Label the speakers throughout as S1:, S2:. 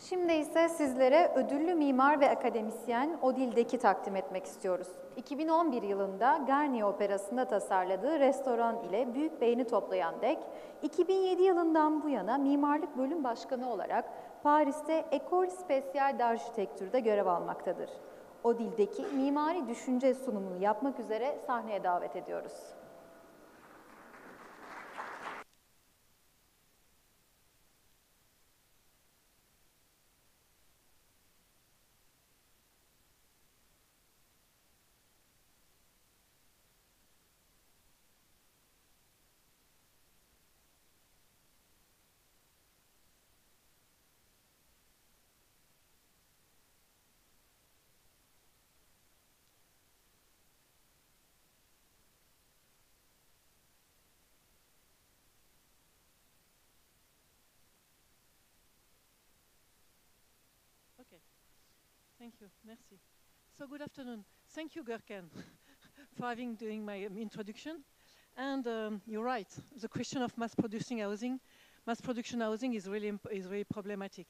S1: Şimdi ise sizlere ödüllü mimar ve akademisyen Odile Deqq'i takdim etmek istiyoruz. 2011 yılında Garnier Operası'nda tasarladığı restoran ile büyük beğeni toplayan Decq, 2007 yılından bu yana mimarlık bölüm başkanı olarak Paris'te École Spéciale d'Architecture'da görev almaktadır. Odile Deqq'i Mimari Düşünce sunumunu yapmak üzere sahneye davet ediyoruz.
S2: Okay, thank you, merci. So good afternoon. Thank you, Gurkan, for having doing my introduction. And you're right, the question of mass production housing is really problematic.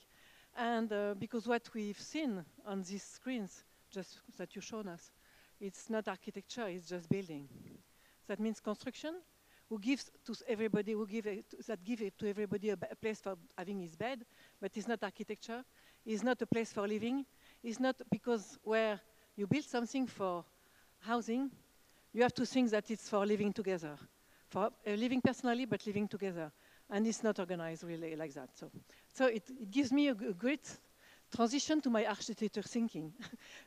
S2: And because what we've seen on these screens, just that you've shown us, it's not architecture, it's just building. That means construction, who gives to everybody, give it to everybody a place for having his bed, but it's not architecture. It's not a place for living. It's not because where you build something for housing, you have to think that it's for living together, for living personally, but living together. And it's not organized really like that. So it gives me a great transition to my architecture thinking,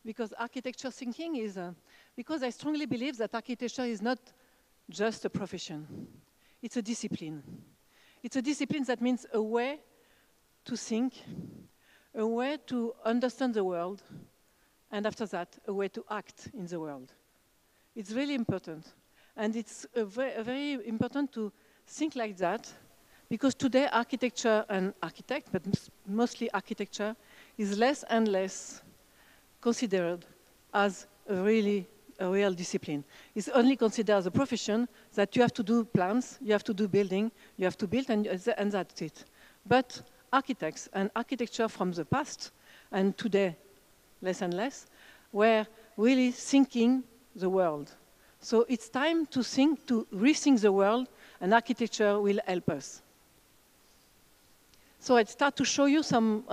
S2: because architecture thinking is, because I strongly believe that architecture is not just a profession. It's a discipline. It's a discipline that means a way to think, a way to understand the world, and after that, a way to act in the world. It's really important. And it's very important to think like that, because today architecture and architect, but mostly architecture, is less and less considered as a real discipline. It's only considered as a profession that you have to do plans, you have to do building, you have to build, and that's it. But architects and architecture from the past, and today less and less, were really thinking the world. So it's time to rethink the world, and architecture will help us. So I'd start to show you some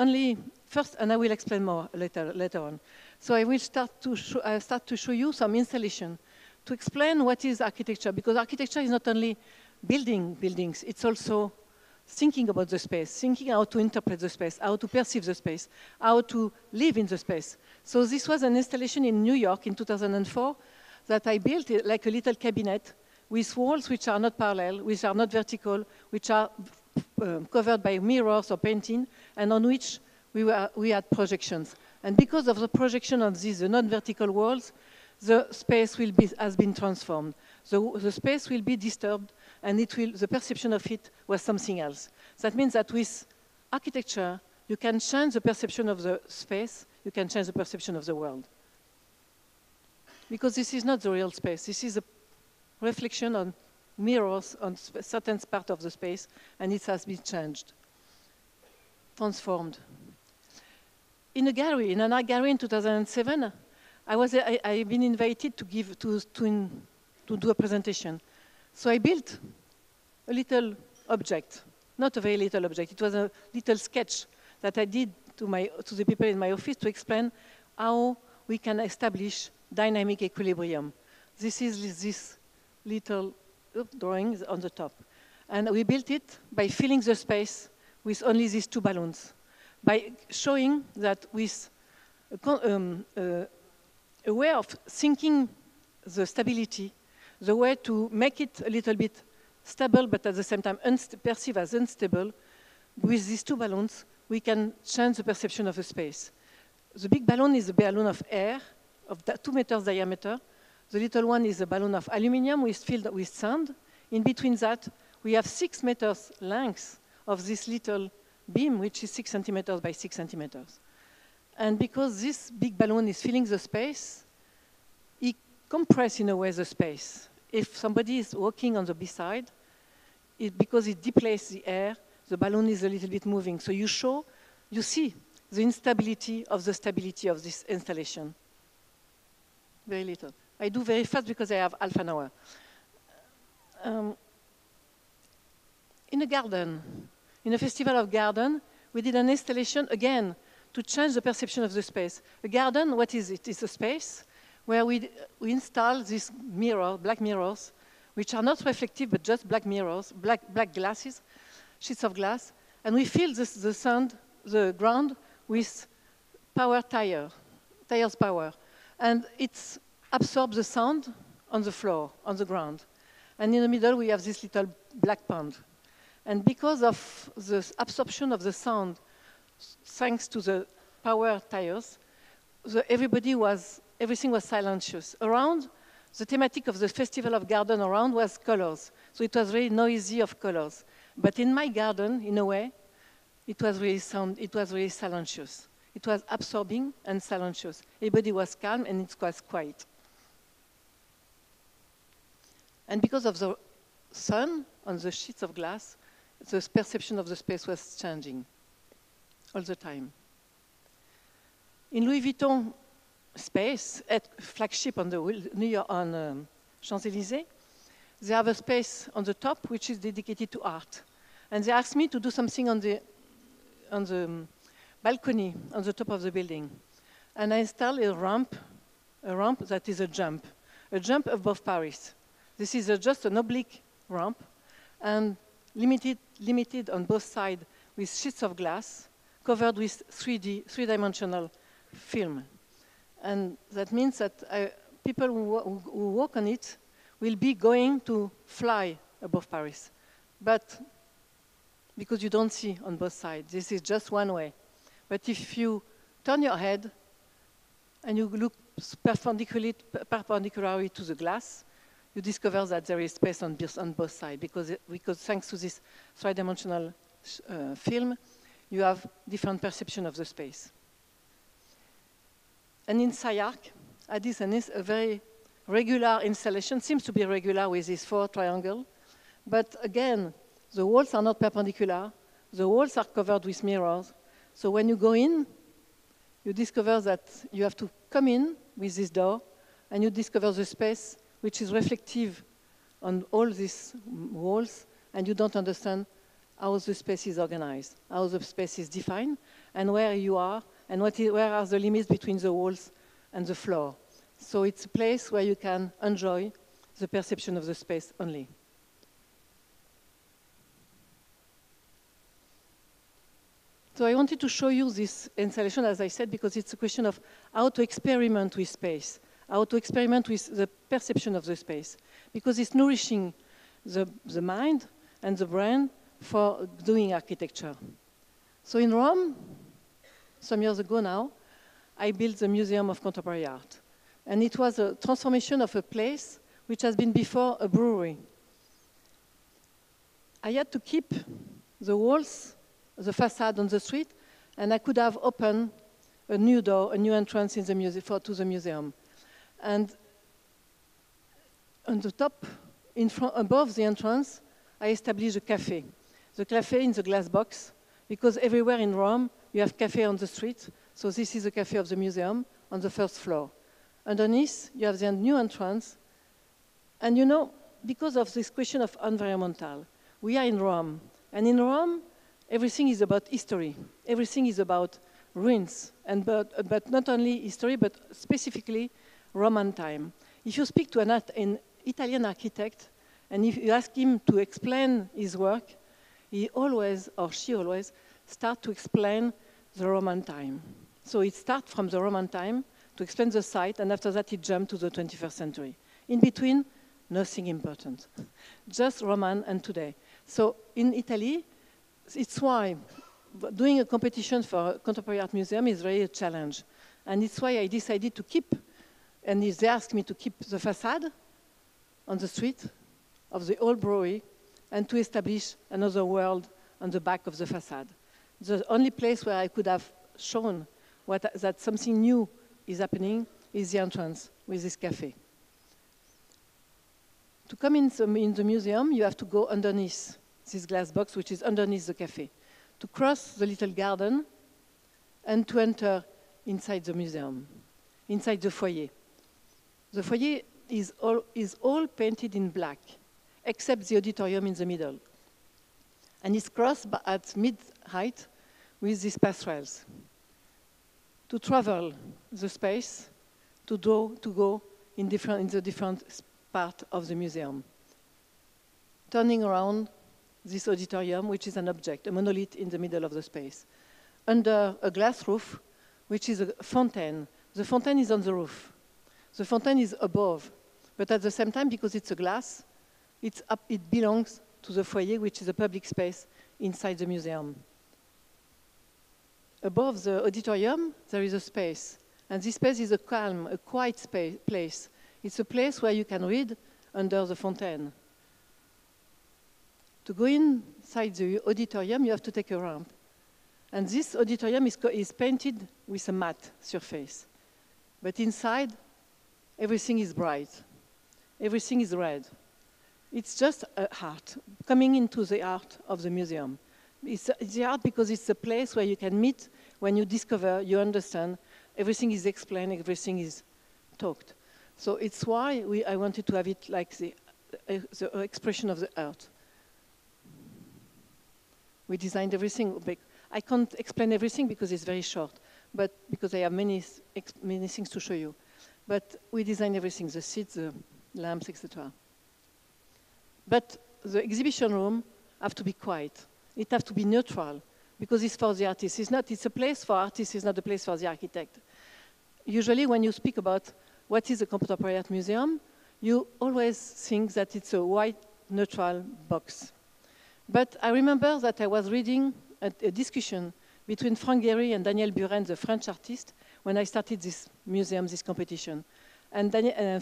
S2: first, and I will explain more later on. So I will start to show you some installation to explain what is architecture, because architecture is not only building buildings, it's also thinking about the space, thinking how to interpret the space, how to perceive the space, how to live in the space. So this was an installation in New York in 2004 that I built like a little cabinet with walls which are not parallel, which are not vertical, which are covered by mirrors or painting, and on which we had projections. And because of the projection on these non-vertical walls, the space has been transformed. The space will be disturbed, and the perception of it was something else. That means that with architecture, you can change the perception of the space, you can change the perception of the world. Because this is not the real space, this is a reflection on mirrors on certain part of the space, and it has been changed, transformed. In an art gallery in 2007, I've been invited to do a presentation. So I built a little object, not a very little object. It was a little sketch that I did to the people in my office to explain how we can establish dynamic equilibrium. This is this little drawing on the top. And we built it by filling the space with only these two balloons, by showing that with a way of thinking the stability, the way to make it a little bit stable, but at the same time perceived as unstable, with these two balloons, we can change the perception of a space. The big balloon is a balloon of air, of 2 meters diameter. The little one is a balloon of aluminum filled with sand. In between that, we have 6 meters length of this little beam, which is 6 centimeters by 6 centimeters. And because this big balloon is filling the space, it compresses in a way the space. If somebody is walking on the beside, because it displaces the air, the balloon is a little bit moving. So you see the instability of the stability of this installation. Very little. I do very fast because I have half an hour. In a garden, in a festival of garden, we did an installation, again, to change the perception of the space. A garden, what is it? It's a space where we install these mirrors, black mirrors, which are not reflective, but just black mirrors, black glasses, sheets of glass, and we fill the ground with tires power. And it absorbs the sound on the floor, on the ground. And in the middle, we have this little black pond. And because of the absorption of the sound, thanks to the power tires, everything was silencious. Around, the thematic of the Festival of Garden around was colors. So it was very noisy of colors. But in my garden, in a way, it was really silencious. It was absorbing and silencious. Everybody was calm and it was quiet. And because of the sun on the sheets of glass, the perception of the space was changing all the time. In Louis Vuitton space, at flagship on the New York on Champs-Élysées, they have a space on the top which is dedicated to art. And they asked me to do something on the balcony on the top of the building. And I installed a ramp that is a jump above Paris. This is just an oblique ramp and limited on both sides with sheets of glass covered with three-dimensional film. And that means that people who walk on it will be going to fly above Paris. But because you don't see on both sides, this is just one way. But if you turn your head and you look perpendicularly to the glass, you discover that there is space on both sides because thanks to this three-dimensional film, you have different perception of the space. And in SciArc, I did a very regular installation, seems to be regular with this 4 triangle, but again, the walls are not perpendicular, the walls are covered with mirrors, so when you go in, you discover that you have to come in with this door, and you discover the space which is reflective on all these walls, and you don't understand how the space is organized, how the space is defined, and where you are, and where are the limits between the walls and the floor. So it's a place where you can enjoy the perception of the space only. So I wanted to show you this installation, as I said, because it's a question of how to experiment with space, how to experiment with the perception of the space, because it's nourishing the mind and the brain for doing architecture. So in Rome, some years ago now, I built the Museum of Contemporary Art. And it was a transformation of a place which has been before a brewery. I had to keep the walls, the facade on the street, and I could have opened a new door, a new entrance in the to the museum. And on the top, above the entrance, I established a cafe. The cafe in the glass box, because everywhere in Rome, you have cafe on the street. So this is the cafe of the museum on the first floor. Underneath, you have the new entrance. And you know, because of this question of environmental, we are in Rome. And in Rome, everything is about history. Everything is about ruins. But not only history, but specifically Roman time. If you speak to an Italian architect, and if you ask him to explain his work, he always, or she always, start to explain the Roman time. So it starts from the Roman time to explain the site, and after that it jumped to the 21st century. In between, nothing important, just Roman and today. So in Italy, it's why doing a competition for a contemporary art museum is really a challenge. And it's why I decided to keep, and they asked me to keep the facade on the street of the old brewery and to establish another world on the back of the facade. The only place where I could have shown that something new is happening is the entrance with this cafe. To come in the museum, you have to go underneath this glass box, which is underneath the cafe. To cross the little garden and to enter inside the museum, inside the foyer. The foyer is all painted in black, except the auditorium in the middle. And it's crossed at mid-height with these path rails. To travel the space, to go in the different part of the museum. Turning around this auditorium, which is an object, a monolith in the middle of the space. Under a glass roof, which is a fountain. The fountain is on the roof. The fountain is above, but at the same time, because it's a glass, it belongs to the foyer, which is a public space inside the museum. Above the auditorium, there is a space, and this space is a calm, a quiet place. It's a place where you can read under the fountain. To go inside the auditorium, you have to take a ramp. And this auditorium is painted with a matte surface. But inside, everything is bright. Everything is red. It's just a art, coming into the art of the museum. It's the art because it's a place where you can meet, when you discover, you understand, everything is explained, everything is talked. So it's why I wanted to have it like the expression of the art. We designed everything. I can't explain everything because it's very short, but because I have many things to show you. But we designed everything, the seats, the lamps, etc. But the exhibition room have to be quiet. It have to be neutral because it's for the artist. It's a place for artists, it's not a place for the architect. Usually when you speak about what is a contemporary art museum, you always think that it's a white, neutral box. But I remember that I was reading a discussion between Frank Gehry and Daniel Buren, the French artist, when I started this museum, this competition. And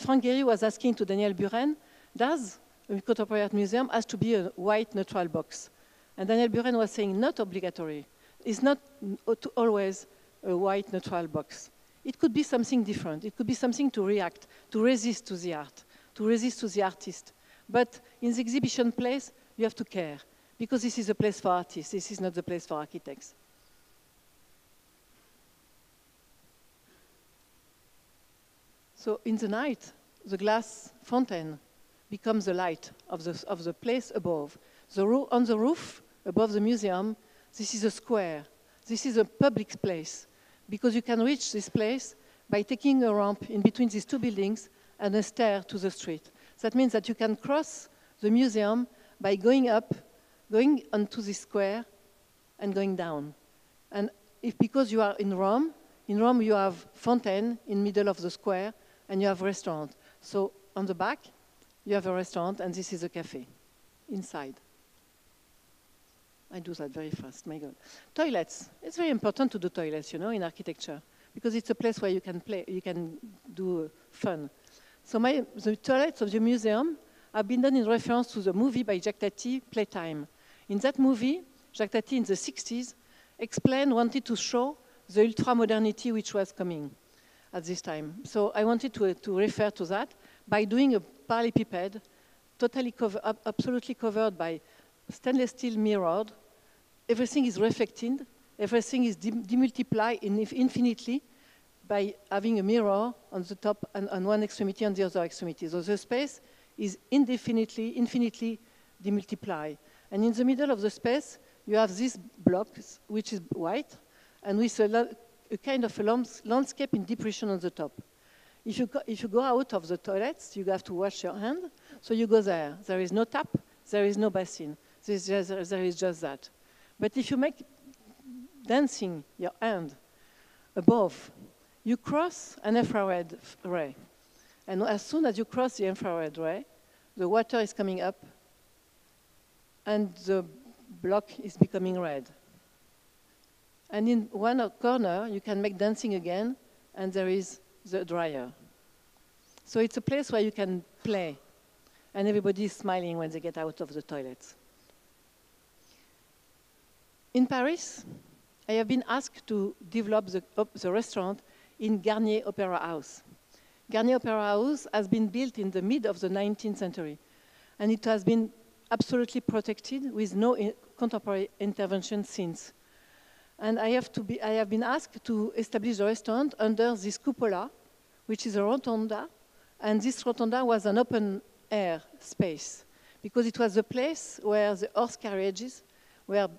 S2: Frank Gehry was asking to Daniel Buren, does a contemporary art museum has to be a white neutral box? And Daniel Buren was saying, not obligatory. It's not always a white neutral box. It could be something different. It could be something to react, to resist to the art, to resist to the artist. But in the exhibition place, you have to care, because this is a place for artists. This is not the place for architects. So in the night, the glass fountain becomes the light of the place above. On the roof, above the museum, this is a square. This is a public place, because you can reach this place by taking a ramp in between these two buildings and a stair to the street. That means that you can cross the museum by going up, going onto this square, and going down. And because you are in Rome you have fountain in the middle of the square, and you have restaurant. So on the back, you have a restaurant, and this is a cafe inside. I do that very fast, my God. Toilets. It's very important to do toilets, in architecture, because it's a place where you can play, you can do fun. So the toilets of the museum have been done in reference to the movie by Jacques Tati, Playtime. In that movie, Jacques Tati in the 60s wanted to show the ultra-modernity which was coming at this time. So I wanted to refer to that by doing a parallelepiped, absolutely covered by stainless steel mirrored. Everything is reflected, everything is demultiplied infinitely by having a mirror on the top and on one extremity and the other extremity. So the space is infinitely demultiplied. And in the middle of the space, you have this block, which is white, and with a kind of a landscape in depression on the top. If you go out of the toilets, you have to wash your hand, so you go there. There is no tap, there is no basin. There is just that. But if you make dancing your hand above, you cross an infrared ray. And as soon as you cross the infrared ray, the water is coming up and the block is becoming red. And in one corner, you can make dancing again, and there is the dryer. So it's a place where you can play, and everybody is smiling when they get out of the toilets. In Paris, I have been asked to develop the restaurant in Garnier Opera House. Garnier Opera House has been built in the mid of the 19th century, and it has been absolutely protected with no contemporary intervention since. And I have been asked to establish the restaurant under this cupola, which is a rotunda, and this rotunda was an open air space because it was a place where the horse carriages were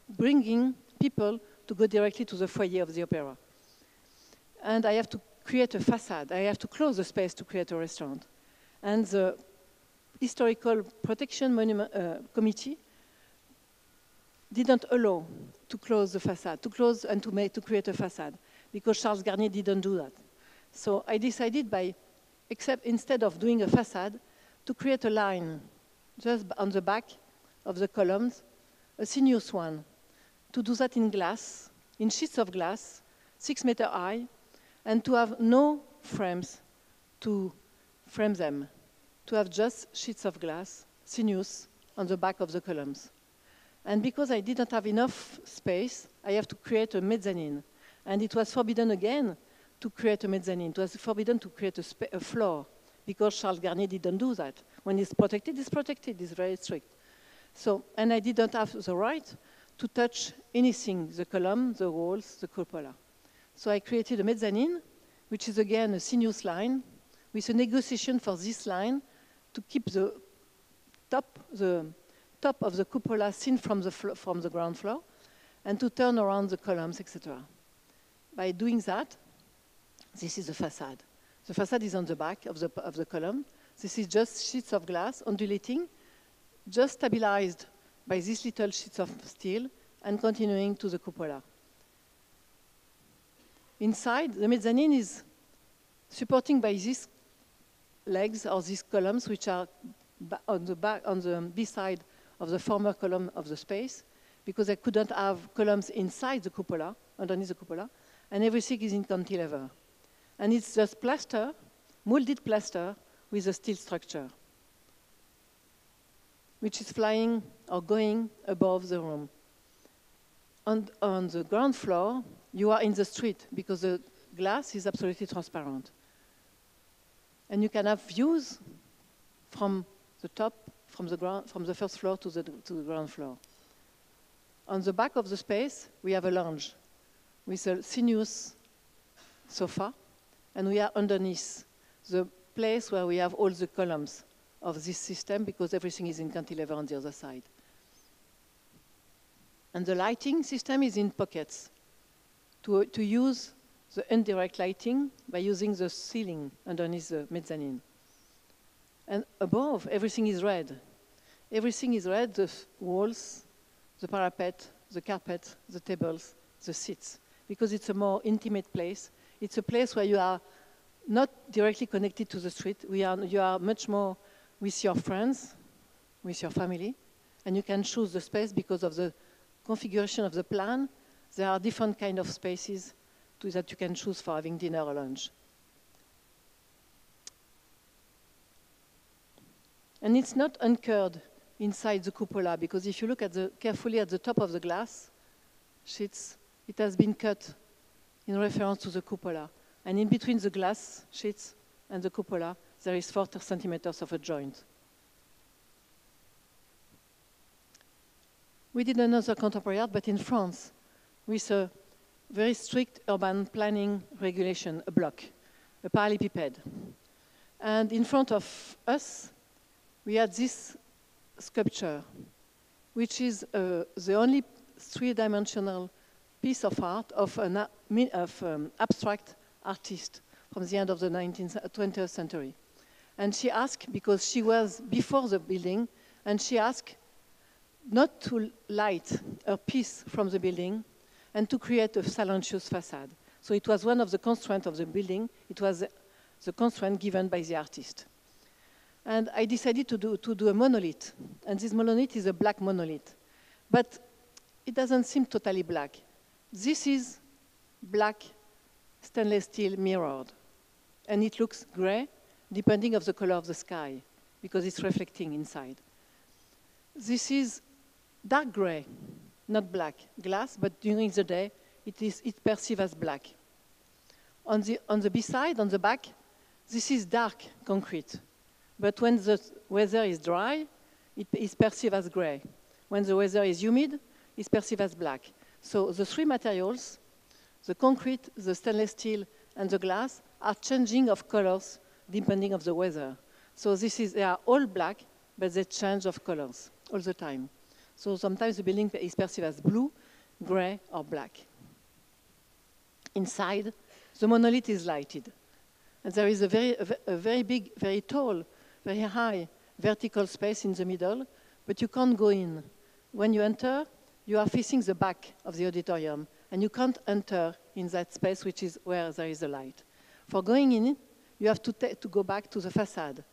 S2: bringing people to go directly to the foyer of the opera. And I have to create a facade. I have to close the space to create a restaurant. And the Historical Protection Committee didn't allow to close the facade, to close and to create a facade, because Charles Garnier didn't do that. So I decided instead of doing a facade, to create a line just on the back of the columns, a sinuous one, to do that in glass, in sheets of glass, 6 meters high, and to have no frames to frame them, to have just sheets of glass, sinuous, on the back of the columns. And because I didn't have enough space, I have to create a mezzanine. And it was forbidden again to create a mezzanine. It was forbidden to create a floor, because Charles Garnier didn't do that. When it's protected, it's very strict. So, and I didn't have the right to touch anything, the column, the walls, the cupola. So I created a mezzanine, which is again a sinuous line, with a negotiation for this line to keep the top of the cupola seen from the ground floor, and to turn around the columns, etc. By doing that, this is the facade. The facade is on the back of the column. This is just sheets of glass undulating, just stabilized by these little sheets of steel and continuing to the cupola. Inside, the mezzanine is supporting by these legs or these columns, which are on the B side of the former column of the space, because I couldn't have columns inside the cupola, underneath the cupola, and everything is in cantilever. And it's just plaster, molded plaster, with a steel structure, which is flying or going above the room. On the ground floor, you are in the street, because the glass is absolutely transparent. And you can have views from the top, from the first floor to the ground floor. On the back of the space, we have a lounge with a sinuous sofa, and we are underneath the place where we have all the columns of this system, because everything is in cantilever on the other side. And the lighting system is in pockets to use the indirect lighting by using the ceiling underneath the mezzanine. And above, everything is red. Everything is red, the walls, the parapet, the carpet, the tables, the seats, because it's a more intimate place. It's a place where you are not directly connected to the street. You are much more with your friends, with your family, and you can choose the space because of the configuration of the plan. There are different kind of spaces that you can choose for having dinner or lunch. And it's not anchored inside the cupola, because if you look carefully at the top of the glass sheets, it has been cut in reference to the cupola. And in between the glass sheets and the cupola, there is 40 centimeters of a joint. We did another contemporary art, but in France, with a very strict urban planning regulation, a block, a parallelepiped. And in front of us, we had this sculpture, which is the only three-dimensional piece of art of an abstract artist from the end of the 20th century. And she asked, because she was before the building, and she asked not to light a piece from the building and to create a silencious facade. So it was one of the constraints of the building. It was the constraint given by the artist. And I decided to do a monolith. And this monolith is a black monolith. But it doesn't seem totally black. This is black stainless steel mirrored. And it looks gray, depending on the color of the sky, because it's reflecting inside. This is dark gray, not black glass, but during the day, it's perceived as black. On the B side, on the back, this is dark concrete. But when the weather is dry, it is perceived as gray. When the weather is humid, it's perceived as black. So the three materials, the concrete, the stainless steel, and the glass, are changing of colors depending of the weather. So they are all black, but they change of colors all the time. So sometimes the building is perceived as blue, gray, or black. Inside, the monolith is lighted. And there is a very big, very tall, very high vertical space in the middle, but you can't go in. When you enter, you are facing the back of the auditorium, and you can't enter in that space, which is where there is a light. For going in, you have to go back to the facade,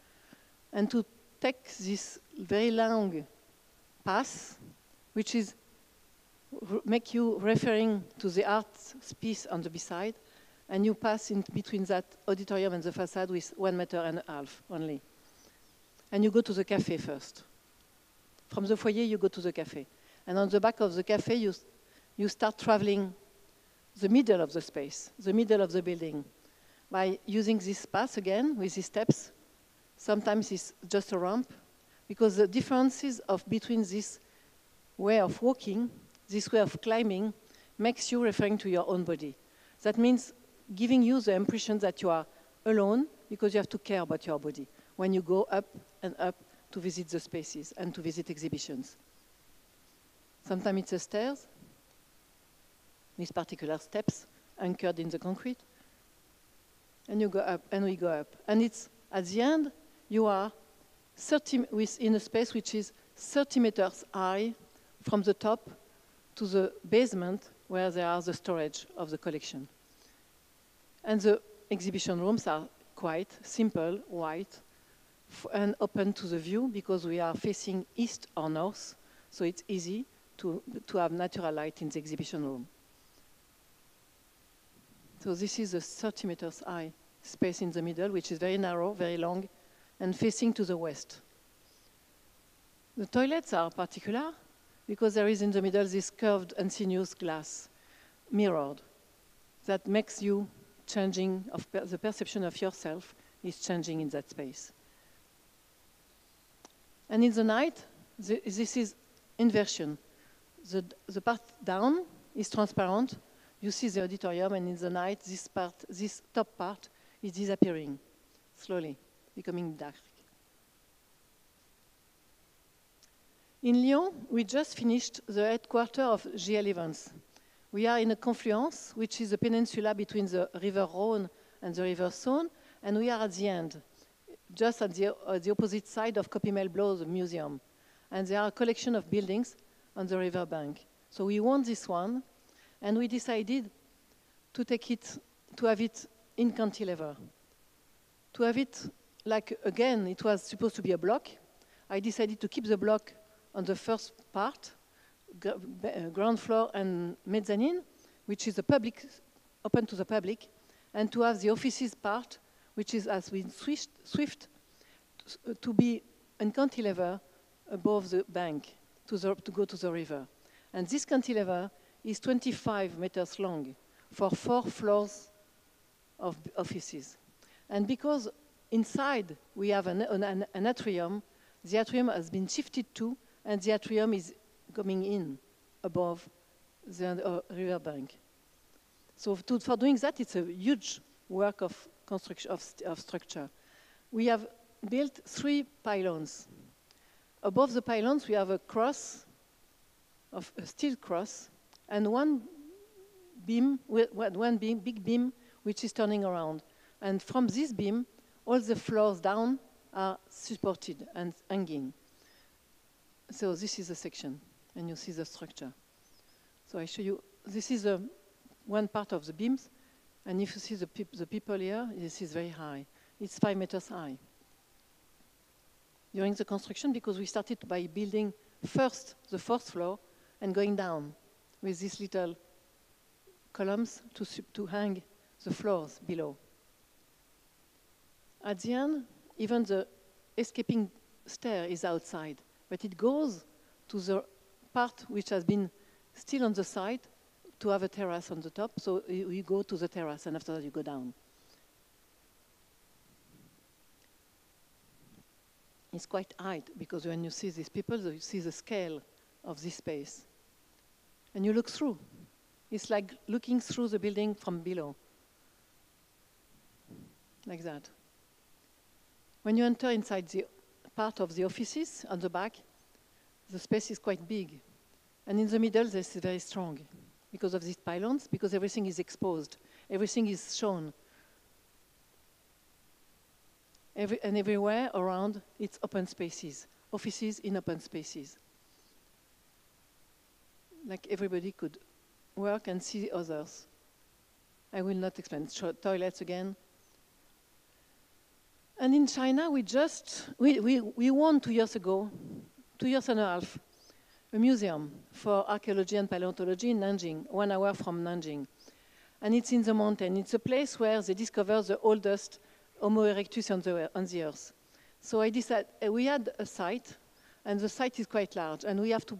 S2: and to take this very long path, which is make you referring to the art piece on the beside, and you pass in between that auditorium and the facade with 1.5 meters only. And you go to the cafe first. From the foyer, you go to the cafe. And on the back of the cafe, you start traveling the middle of the space, the middle of the building, by using this path again with these steps. Sometimes it's just a ramp, because the differences between this way of walking, this way of climbing, makes you referring to your own body. That means giving you the impression that you are alone, because you have to care about your body when you go up and up to visit the spaces and to visit exhibitions. Sometimes it's the stairs, with particular steps anchored in the concrete. And you go up, and we go up. And it's, at the end, you are in a space which is 30 meters high from the top to the basement, where there are the storage of the collection. And the exhibition rooms are quite simple, white, and open to the view, because we are facing east or north, so it's easy to have natural light in the exhibition room. So this is a 30 meters high space in the middle, which is very narrow, very long, and facing to the west. The toilets are particular, because there is in the middle this curved and sinuous glass, mirrored, that makes you changing, the perception of yourself is changing in that space. And in the night, this is inversion. The part down is transparent. You see the auditorium, and in the night, this top part is disappearing, slowly, becoming dark. In Lyon, we just finished the headquarters of GL Events. We are in a confluence, which is a peninsula between the river Rhône and the river Saône, and we are at the end, just at the opposite side of Copy-Melblot, the museum. And there are a collection of buildings on the river bank. So we want this one, and we decided to have it in cantilever. To have it, like, again, it was supposed to be a block. I decided to keep the block on the first part, ground floor and mezzanine, which is open to the public, and to have the offices part, which has been swift to be in cantilever above the bank to go to the river. And this cantilever is 25 meters long for 4 floors of offices. And because inside we have an atrium, the atrium has been shifted to, and the atrium is coming in above the river bank. So for doing that, it's a huge work of construction, of structure. We have built 3 pylons. Above the pylons, we have a cross, a steel cross, and one big beam, which is turning around. And from this beam, all the floors down are supported and hanging. So this is a section, and you see the structure. So I show you, this is one part of the beams, and if you see the people here, this is very high. It's 5 meters high. During the construction, because we started by building first the 4th floor and going down with these little columns to hang the floors below. At the end, even the escaping stair is outside, but it goes to the part which has been still on the side to have a terrace on the top, so you go to the terrace, and after that you go down. It's quite high, because when you see these people, you see the scale of this space. And you look through. It's like looking through the building from below, like that. When you enter inside the part of the offices on the back, the space is quite big. And in the middle, this is very strong because of these pylons, because everything is exposed. Everything is shown. And everywhere around, it's open spaces, offices in open spaces. Like everybody could work and see others. I will not explain. Toilets again. And in China, we won 2 years ago, 2 years and a half, a museum for archaeology and paleontology in Nanjing, 1 hour from Nanjing. And it's in the mountain. It's a place where they discovered the oldest Homo erectus on the earth. So I decided, we had a site, and the site is quite large, and we have to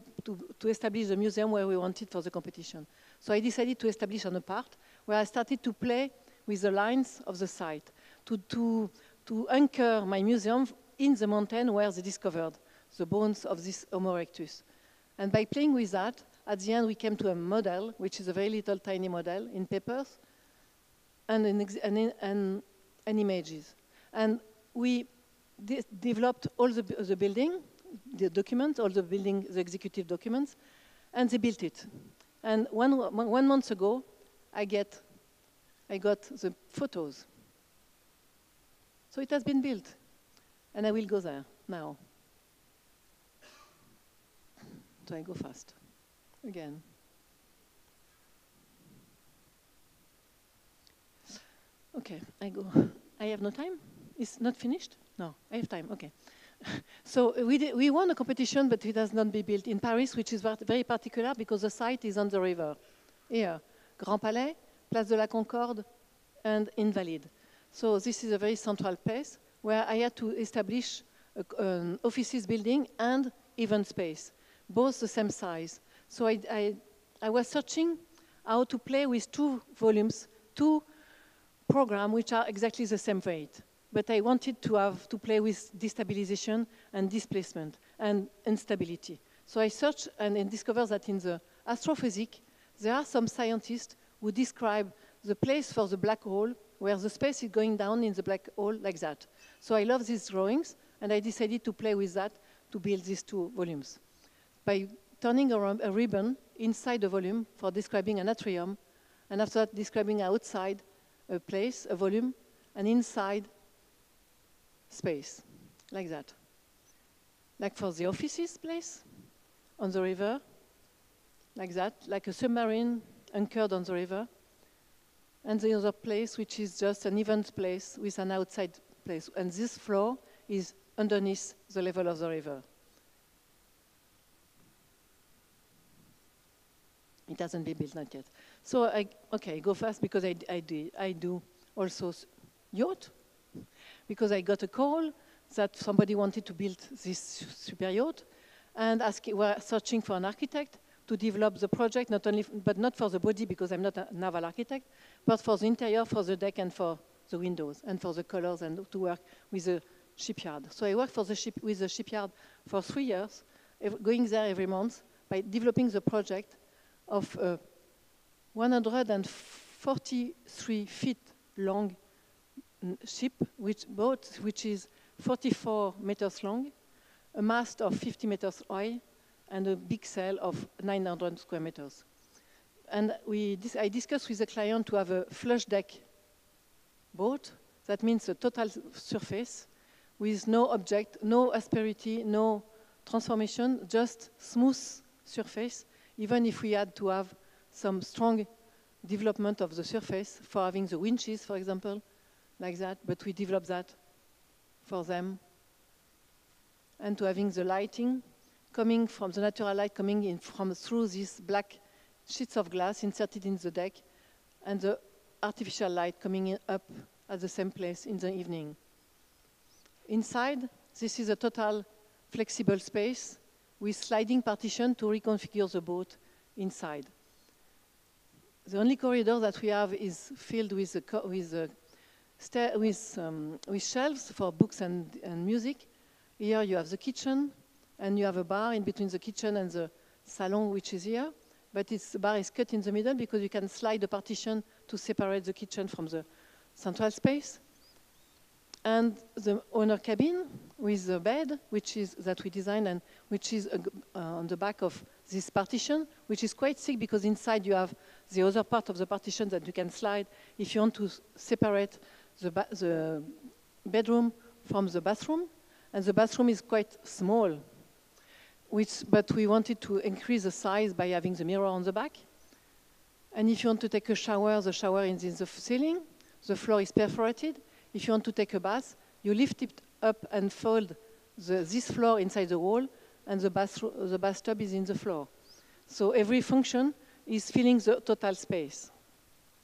S2: establish the museum where we wanted for the competition. So I decided to establish on a part where I started to play with the lines of the site, to anchor my museum in the mountain where they discovered the bones of this Homo erectus. And by playing with that, at the end we came to a model, which is a very little tiny model in papers and images. And we developed all the building, the documents, all the building, the executive documents, and they built it. And one month ago, I got the photos. So it has been built, and I will go there now. So I go fast, again. Okay, I go. I have no time? It's not finished? No, I have time, okay. So we won a competition, but it has not been built in Paris, which is very particular because the site is on the river. Here, Grand Palais, Place de la Concorde, and Invalides. So this is a very central place where I had to establish an offices building and event space, both the same size. So I was searching how to play with 2 volumes, 2 programs which are exactly the same weight. But I wanted to play with destabilization and displacement and instability. So I searched and discovered that in the astrophysics, there are some scientists who describe the place for the black hole where the space is going down in the black hole like that. So I love these drawings, and I decided to play with that to build these 2 volumes. By turning around a ribbon inside the volume for describing an atrium, and after that describing outside a place, a volume, and inside space, like that. Like for the offices place, on the river, like that, like a submarine anchored on the river, and the other place, which is just an event place with an outside place. And this floor is underneath the level of the river. It hasn't been built, not yet. So, okay, go fast because I do also yacht, because I got a call that somebody wanted to build this super yacht, and we're searching for an architect to develop the project, not only, but not for the body because I'm not a naval architect, but for the interior, for the deck, and for the windows, and for the colors, and to work with the shipyard. So I worked with the shipyard for 3 years, going there every month by developing the project of a 143 feet long boat, which is 44 meters long, a mast of 50 meters high, and a big sail of 900 square meters. And I discussed with the client to have a flush deck boat. That means a total surface with no object, no asperity, no transformation, just smooth surface, even if we had to have some strong development of the surface for having the winches, for example, like that, but we developed that for them. And to having the lighting coming from the natural light coming in through these black sheets of glass inserted in the deck, and the artificial light coming in up at the same place in the evening. Inside, this is a total flexible space with sliding partition to reconfigure the boat inside. The only corridor that we have is filled with shelves for books and music. Here you have the kitchen, and you have a bar in between the kitchen and the salon, which is here. but the bar is cut in the middle because you can slide the partition to separate the kitchen from the central space. And the owner cabin with the bed, which is that we designed and which is on the back of this partition, which is quite thick because inside you have the other part of the partition that you can slide if you want to separate the bedroom from the bathroom. And the bathroom is quite small, but we wanted to increase the size by having the mirror on the back. And if you want to take a shower, the shower is in the ceiling. The floor is perforated. If you want to take a bath, you lift it up and fold this floor inside the wall, and the bathtub is in the floor. So every function is filling the total space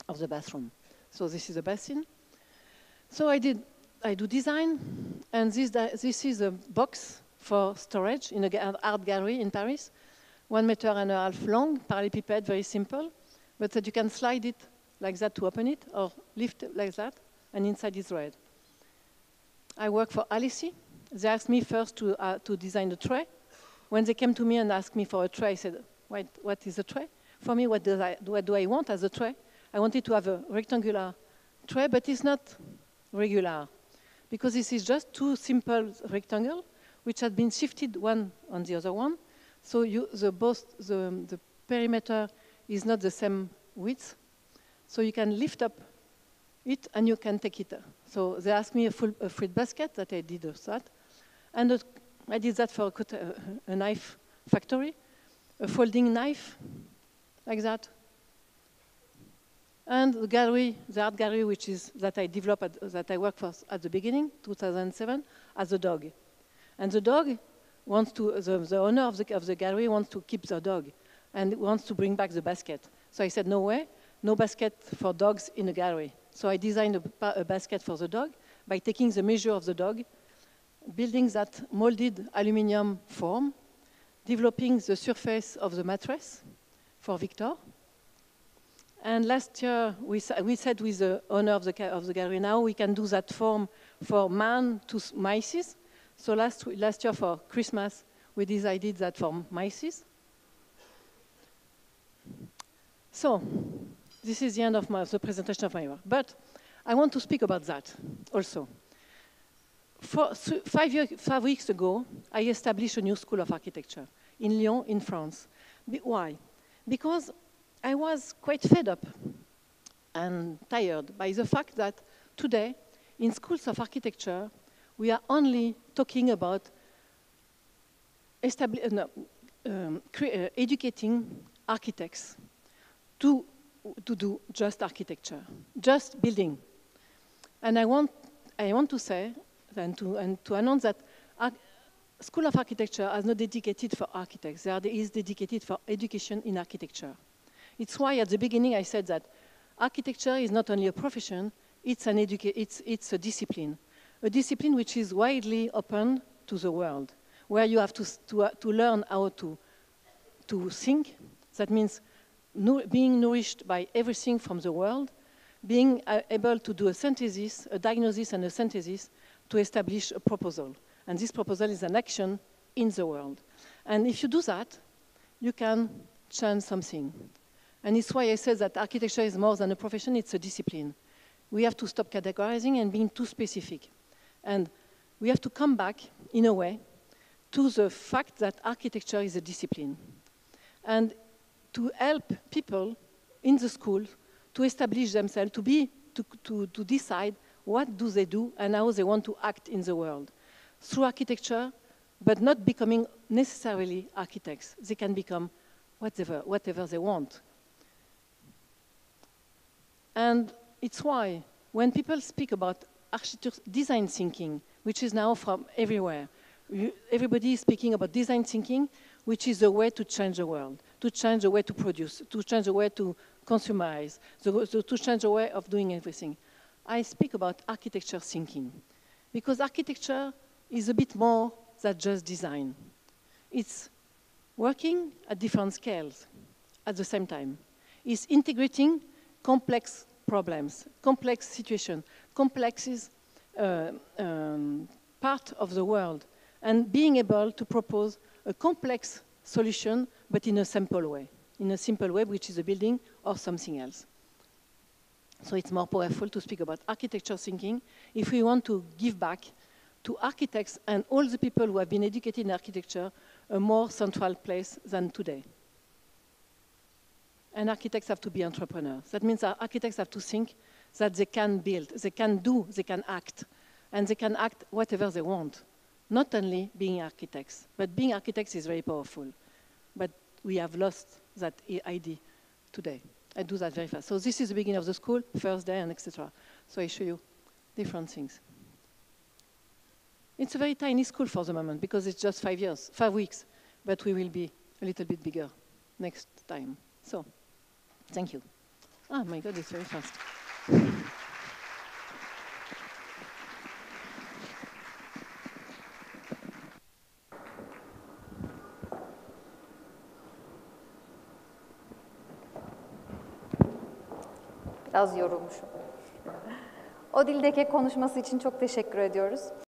S2: of the bathroom. So this is a basin. So I do design, and this is a box for storage in an art gallery in Paris, 1.5 meters long, parallelepiped, very simple, but that you can slide it like that to open it, or lift it like that, and inside is red. I work for Alice. They asked me first to design a tray. When they came to me and asked me for a tray, I said, what is a tray? For me, what do I want as a tray? I wanted to have a rectangular tray, but it's not regular, because this is just two simple rectangles, which had been shifted one on the other one. So the perimeter is not the same width. So you can lift up it and you can take it. So they asked me a fruit basket that I did that. And I did that for a knife factory, a folding knife, like that. And the gallery, the art gallery, which is that I developed, that I worked for at the beginning, 2007, as a dog. And the dog wants to, the owner of the gallery wants to keep the dog and wants to bring back the basket. So I said, no way, no basket for dogs in a gallery. So I designed a basket for the dog by taking the measure of the dog, building that molded aluminum form, developing the surface of the mattress for Victor. And last year, we said with the owner of the gallery, now we can do that form for man to mice. So last year for Christmas, we decided that for mice. So this is the end of the presentation of my work. But I want to speak about that also. 5 weeks ago, I established a new school of architecture in Lyon, in France. Why? Because I was quite fed up and tired by the fact that today, in schools of architecture, we are only talking about educating architects to do just architecture, just building. And I want to say and to announce that School of Architecture is not dedicated for architects. It is dedicated for education in architecture. It's why at the beginning I said that architecture is not only a profession, it's a discipline which is widely open to the world, where you have to learn how to think. That means being nourished by everything from the world, being able to do a synthesis, a diagnosis and a synthesis to establish a proposal. And this proposal is an action in the world. And if you do that, you can change something. And it's why I said that architecture is more than a profession, it's a discipline. We have to stop categorizing and being too specific. And we have to come back, in a way, to the fact that architecture is a discipline. And to help people in the school to establish themselves, to decide what do they do and how they want to act in the world. Through architecture, but not becoming necessarily architects. They can become whatever they want. And it's why when people speak about architecture design thinking, which is now from everywhere, everybody is speaking about design thinking, which is a way to change the world, to change the way to produce, to change the way to consumize, to change the way of doing everything. I speak about architecture thinking, because architecture is a bit more than just design. It's working at different scales at the same time. It's integrating complex problems, complex situations, complex part of the world, and being able to propose a complex solution, but in a simple way. in a simple web, which is a building or something else. So it's more powerful to speak about architecture thinking if we want to give back to architects and all the people who have been educated in architecture a more central place than today. And architects have to be entrepreneurs. That means that architects have to think that they can build, they can do, they can act. And they can act whatever they want. Not only being architects, but being architects is very powerful. But we have lost that idea today. I do that very fast. So this is the beginning of the school, first day, and etc. So I show you different things. It's a very tiny school for the moment because it's just 5 weeks, but we will be a little bit bigger next time. So, thank you. Oh my God, it's very fast.
S1: Biraz yorulmuşum. Odile'deki konuşması için çok teşekkür ediyoruz.